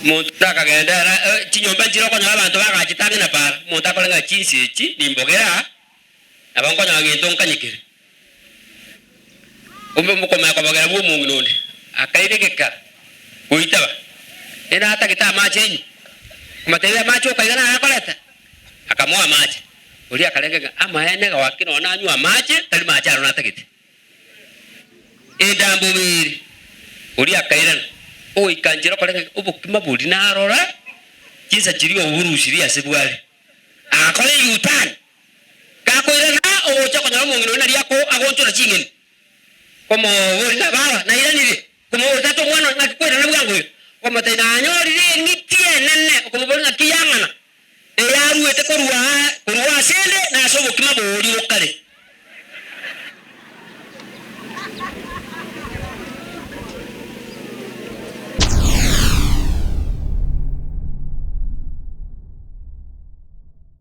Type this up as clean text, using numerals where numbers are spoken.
Mutaka gendera chinyomba chiro konya abantu bagachitange na para mutaka lenga chinsi chi nimbogera abango nya ginto nkanyikire umbe mukoma akabagera bwo mungu none akairigeka kuitaba ina hata kita machenyi kumatele macho kaigana akoleta akamwa mache uli akalengega ama ene ga wakino na anywa mache tali mache arona takiti edambo biri uli akairana o ikanjira kolenga ubukima buli na arora kisa kiri oburushiri asebwale akole yutan kakoirana o chako na mungu none liako agontora chingeni como uri na baba na iranire como utato mwana ngakwera na bwangu como tena nyori ngitie nene como boli ngakiyangana e yaru ete korwa sele na sobo kima boli okale